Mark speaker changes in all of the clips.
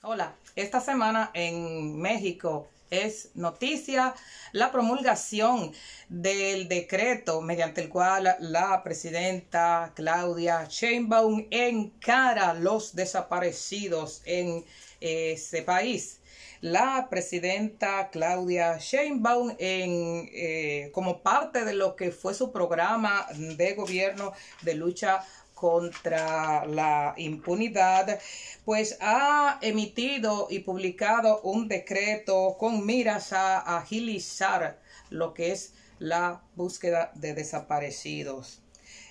Speaker 1: Hola, esta semana en México es noticia la promulgación del decreto mediante el cual la presidenta Claudia Sheinbaum encara los desaparecidos en ese país. La presidenta Claudia Sheinbaum, como parte de lo que fue su programa de gobierno de lucha contra la impunidad, pues ha emitido y publicado un decreto con miras a agilizar lo que es la búsqueda de desaparecidos.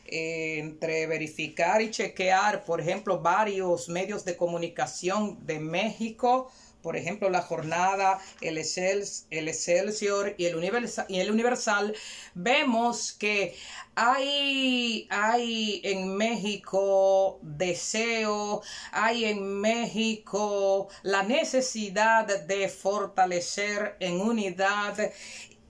Speaker 1: Entre verificar y chequear, por ejemplo, varios medios de comunicación de México, por ejemplo, La Jornada, el Excelsior y el Universal, vemos que hay en México deseo, hay en México la necesidad de fortalecer en unidad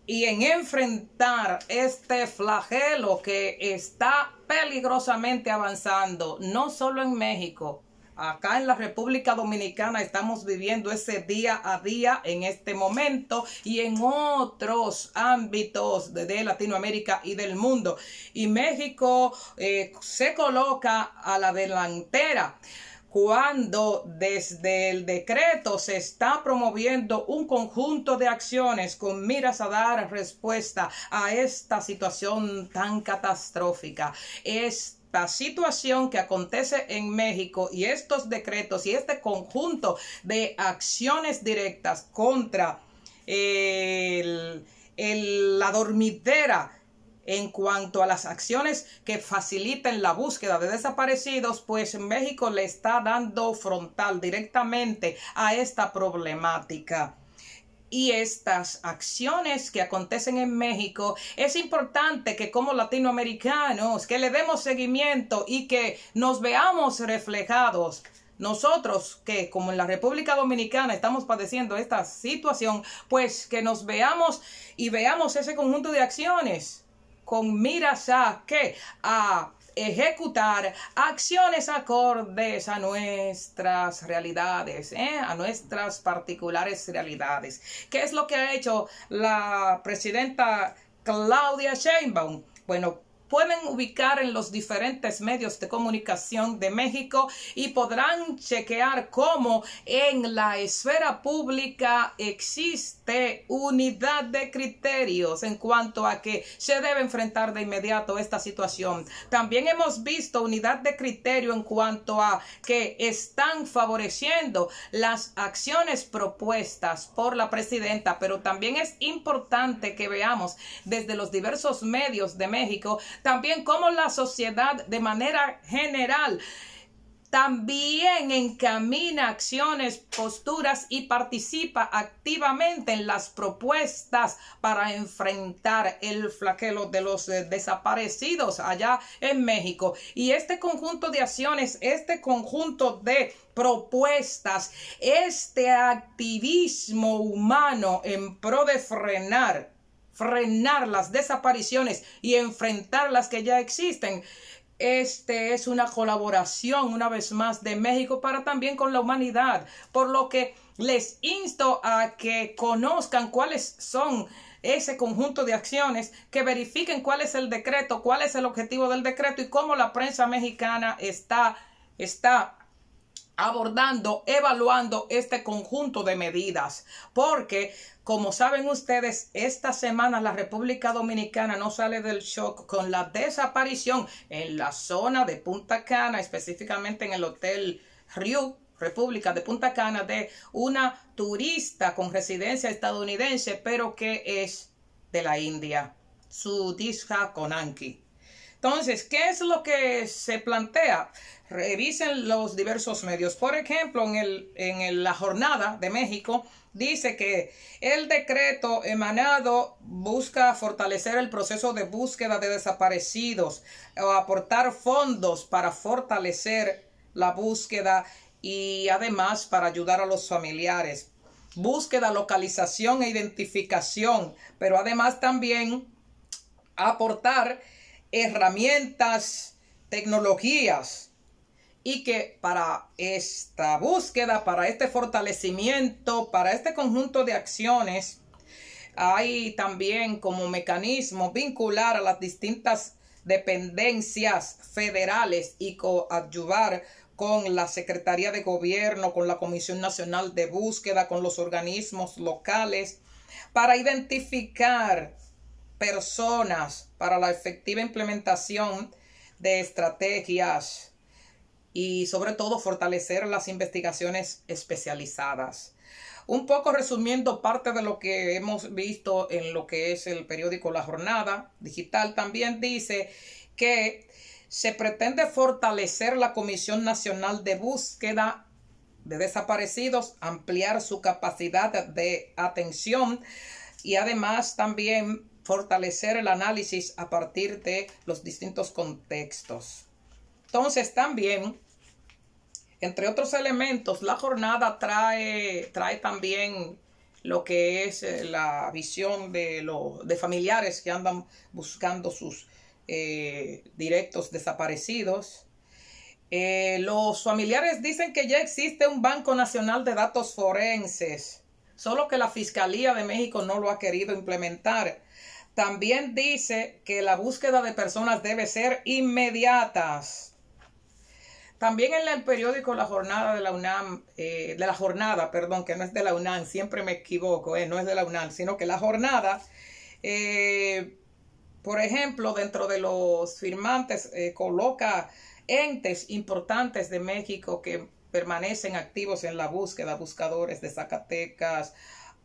Speaker 1: y en enfrentar este flagelo que está peligrosamente avanzando, no solo en México. Acá en la República Dominicana estamos viviendo ese día a día en este momento y en otros ámbitos de Latinoamérica y del mundo. Y México se coloca a la delantera cuando desde el decreto se está promoviendo un conjunto de acciones con miras a dar respuesta a esta situación tan catastrófica. Esta situación que acontece en México y estos decretos y este conjunto de acciones directas contra la dormidera en cuanto a las acciones que faciliten la búsqueda de desaparecidos, pues México le está dando frontal directamente a esta problemática. Y estas acciones que acontecen en México, es importante que como latinoamericanos, que le demos seguimiento y que nos veamos reflejados. Nosotros que como en la República Dominicana estamos padeciendo esta situación, pues que nos veamos y veamos ese conjunto de acciones con miras a ¿qué? A ejecutar acciones acordes a nuestras realidades, a nuestras particulares realidades. ¿Qué es lo que ha hecho la presidenta Claudia Sheinbaum? Bueno, pueden ubicar en los diferentes medios de comunicación de México y podrán chequear cómo en la esfera pública existe unidad de criterios en cuanto a que se debe enfrentar de inmediato esta situación. También hemos visto unidad de criterio en cuanto a que están favoreciendo las acciones propuestas por la presidenta, pero también es importante que veamos desde los diversos medios de México también cómo la sociedad de manera general también encamina acciones, posturas y participa activamente en las propuestas para enfrentar el flagelo de los desaparecidos allá en México. Y este conjunto de acciones, este conjunto de propuestas, este activismo humano en pro de frenar las desapariciones y enfrentar las que ya existen. Es una colaboración, una vez más, de México para también con la humanidad, por lo que les insto a que conozcan cuáles son ese conjunto de acciones, que verifiquen cuál es el decreto, cuál es el objetivo del decreto y cómo la prensa mexicana está abordando, evaluando este conjunto de medidas, porque como saben ustedes, esta semana la República Dominicana no sale del shock con la desaparición en la zona de Punta Cana, específicamente en el Hotel Riu, República de Punta Cana, de una turista con residencia estadounidense, pero que es de la India, Sudishka Konanki. Entonces, ¿qué es lo que se plantea? Revisen los diversos medios. Por ejemplo, en La Jornada de México dice que el decreto emanado busca fortalecer el proceso de búsqueda de desaparecidos o aportar fondos para fortalecer la búsqueda y además para ayudar a los familiares. Búsqueda, localización e identificación, pero además también aportar herramientas, tecnologías y que para esta búsqueda, para este fortalecimiento, para este conjunto de acciones, hay también como mecanismo vincular a las distintas dependencias federales y coadyuvar con la Secretaría de Gobierno, con la Comisión Nacional de Búsqueda, con los organismos locales, para identificar personas para la efectiva implementación de estrategias y sobre todo fortalecer las investigaciones especializadas. Un poco resumiendo parte de lo que hemos visto en lo que es el periódico La Jornada Digital, también dice que se pretende fortalecer la Comisión Nacional de Búsqueda de Desaparecidos, ampliar su capacidad de atención y además también fortalecer el análisis a partir de los distintos contextos. Entonces también, entre otros elementos, la jornada trae también lo que es la visión de familiares que andan buscando sus directos desaparecidos. Los familiares dicen que ya existe un Banco Nacional de Datos Forenses, solo que la Fiscalía de México no lo ha querido implementar. También dice que la búsqueda de personas debe ser inmediatas. También en el periódico La Jornada de la UNAM, que no es de la UNAM, siempre me equivoco, no es de la UNAM, sino que La Jornada, por ejemplo, dentro de los firmantes, coloca entes importantes de México que permanecen activos en la búsqueda, buscadores de Zacatecas,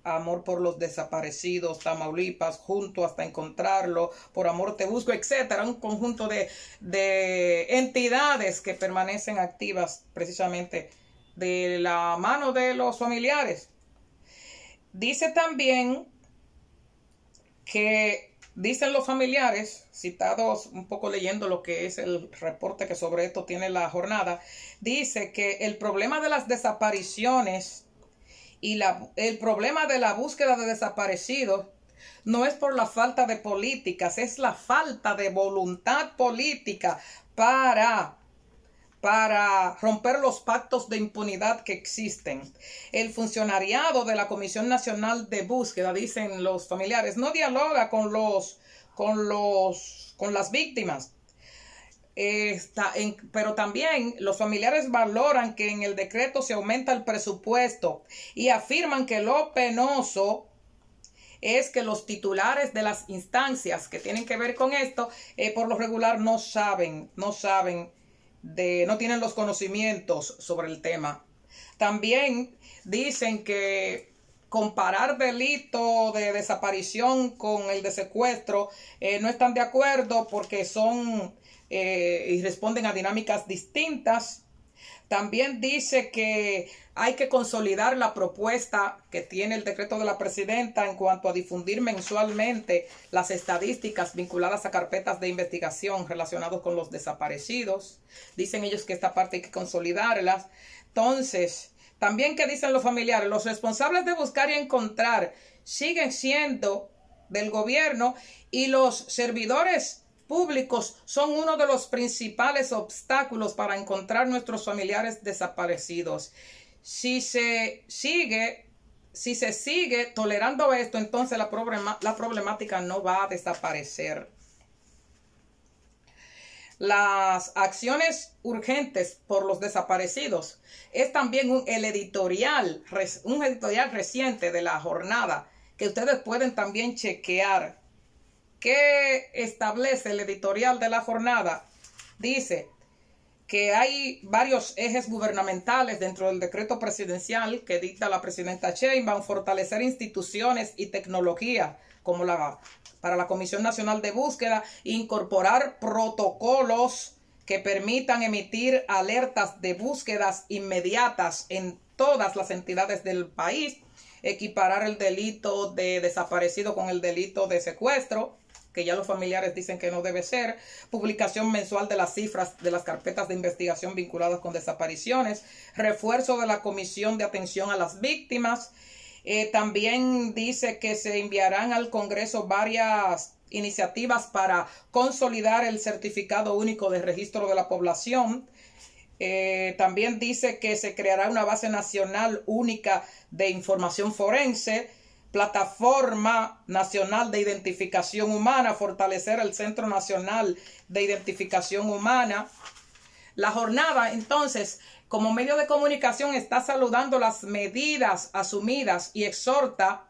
Speaker 1: Amor por los Desaparecidos, Tamaulipas, Junto hasta Encontrarlo, Por Amor Te Busco, etcétera. Un conjunto de entidades que permanecen activas precisamente de la mano de los familiares. Dice también que dicen los familiares, citados un poco leyendo lo que es el reporte que sobre esto tiene La Jornada, dice que el problema de las desapariciones y el problema de la búsqueda de desaparecidos no es por la falta de políticas, es la falta de voluntad política para romper los pactos de impunidad que existen. El funcionariado de la Comisión Nacional de Búsqueda, dicen los familiares, no dialoga con las víctimas. Pero también los familiares valoran que en el decreto se aumenta el presupuesto y afirman que lo penoso es que los titulares de las instancias que tienen que ver con esto, por lo regular no tienen los conocimientos sobre el tema. También dicen que comparar delito de desaparición con el de secuestro no están de acuerdo porque son y responden a dinámicas distintas. También dice que hay que consolidar la propuesta que tiene el decreto de la presidenta en cuanto a difundir mensualmente las estadísticas vinculadas a carpetas de investigación relacionados con los desaparecidos. Dicen ellos que esta parte hay que consolidarlas. Entonces, también que dicen los familiares, los responsables de buscar y encontrar siguen siendo del gobierno y los servidores públicos son uno de los principales obstáculos para encontrar nuestros familiares desaparecidos. Si se sigue tolerando esto, entonces la problemática no va a desaparecer. Las acciones urgentes por los desaparecidos es también un editorial reciente de La Jornada que ustedes pueden también chequear. ¿Qué establece el editorial de La Jornada? Dice que hay varios ejes gubernamentales dentro del decreto presidencial que dicta la presidenta Sheinbaum: fortalecer instituciones y tecnología como para la Comisión Nacional de Búsqueda, incorporar protocolos que permitan emitir alertas de búsquedas inmediatas en todas las entidades del país, equiparar el delito de desaparecido con el delito de secuestro, que ya los familiares dicen que no debe ser, publicación mensual de las cifras de las carpetas de investigación vinculadas con desapariciones, refuerzo de la Comisión de Atención a las Víctimas. También dice que se enviarán al Congreso varias iniciativas para consolidar el certificado único de registro de la población. También dice que se creará una base nacional única de información forense, plataforma nacional de identificación humana, fortalecer el Centro Nacional de Identificación Humana. La jornada, entonces, como medio de comunicación, está saludando las medidas asumidas y exhorta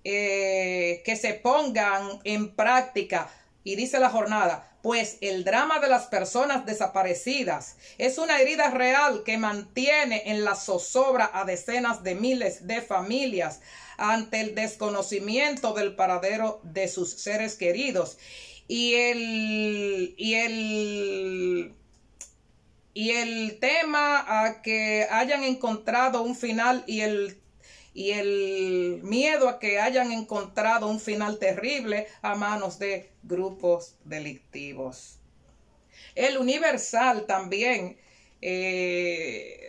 Speaker 1: que se pongan en práctica. Y dice la jornada, pues el drama de las personas desaparecidas es una herida real que mantiene en la zozobra a decenas de miles de familias ante el desconocimiento del paradero de sus seres queridos. Y el tema a que hayan encontrado un final y el miedo a que hayan encontrado un final terrible a manos de grupos delictivos. El Universal también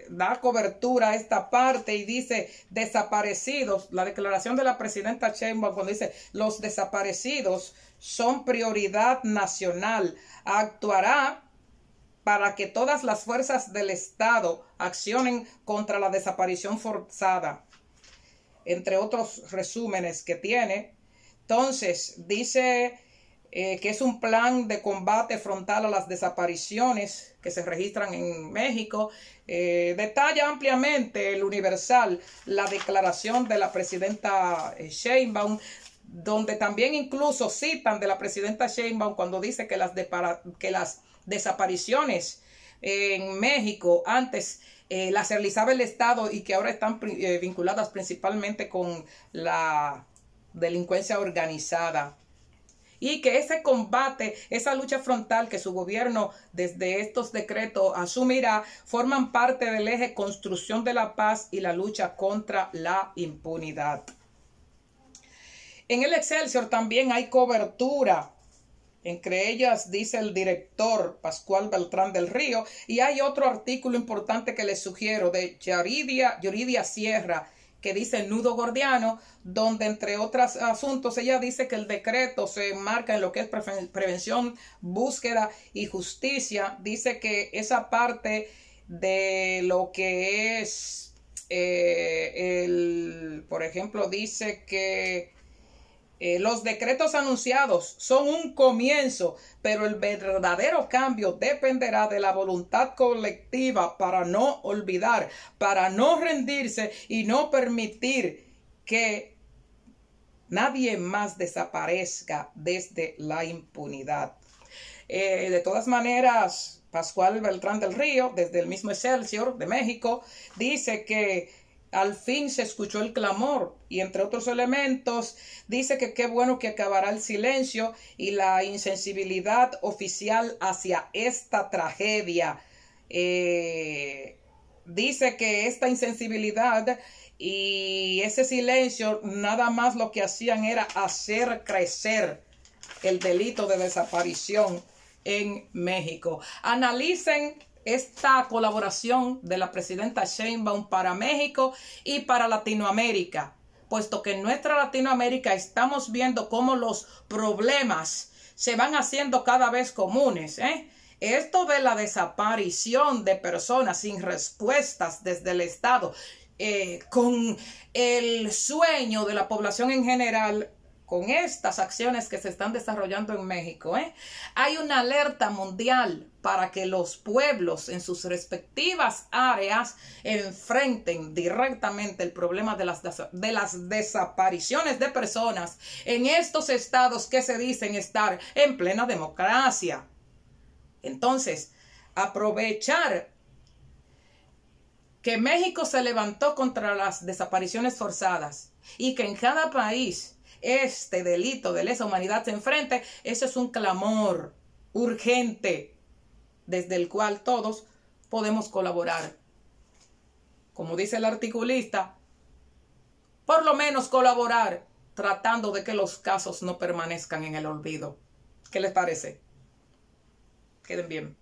Speaker 1: da cobertura a esta parte y dice desaparecidos. La declaración de la presidenta Sheinbaum cuando dice los desaparecidos son prioridad nacional. Actuará para que todas las fuerzas del Estado accionen contra la desaparición forzada, entre otros resúmenes que tiene. Entonces, dice que es un plan de combate frontal a las desapariciones que se registran en México. Detalla ampliamente el Universal la declaración de la presidenta Sheinbaum, donde también incluso citan de la presidenta Sheinbaum cuando dice que las desapariciones en México antes las realizaba el Estado y que ahora están vinculadas principalmente con la delincuencia organizada. Y que ese combate, esa lucha frontal que su gobierno desde estos decretos asumirá, forman parte del eje construcción de la paz y la lucha contra la impunidad. En el Excelsior también hay cobertura. Entre ellas dice el director Pascual Beltrán del Río, y hay otro artículo importante que les sugiero de Yuridia Sierra, que dice nudo gordiano, donde entre otros asuntos ella dice que el decreto se enmarca en lo que es prevención, búsqueda y justicia. Dice que esa parte de lo que es, por ejemplo, dice que los decretos anunciados son un comienzo, pero el verdadero cambio dependerá de la voluntad colectiva para no olvidar, para no rendirse y no permitir que nadie más desaparezca desde la impunidad. De todas maneras, Pascual Beltrán del Río, desde el mismo Excelsior de México, dice que al fin se escuchó el clamor y entre otros elementos dice que qué bueno que acabará el silencio y la insensibilidad oficial hacia esta tragedia. Dice que esta insensibilidad y ese silencio nada más lo que hacían era hacer crecer el delito de desaparición en México. Analicen esta colaboración de la presidenta Sheinbaum para México y para Latinoamérica, puesto que en nuestra Latinoamérica estamos viendo cómo los problemas se van haciendo cada vez comunes. Esto de la desaparición de personas sin respuestas desde el Estado, con el sueño de la población en general, con estas acciones que se están desarrollando en México, hay una alerta mundial para que los pueblos en sus respectivas áreas enfrenten directamente el problema de las desapariciones de personas en estos estados que se dicen estar en plena democracia. Entonces, aprovechar que México se levantó contra las desapariciones forzadas y que en cada país este delito de lesa humanidad se enfrente, eso es un clamor urgente desde el cual todos podemos colaborar. Como dice el articulista, por lo menos colaborar tratando de que los casos no permanezcan en el olvido. ¿Qué les parece? Queden bien.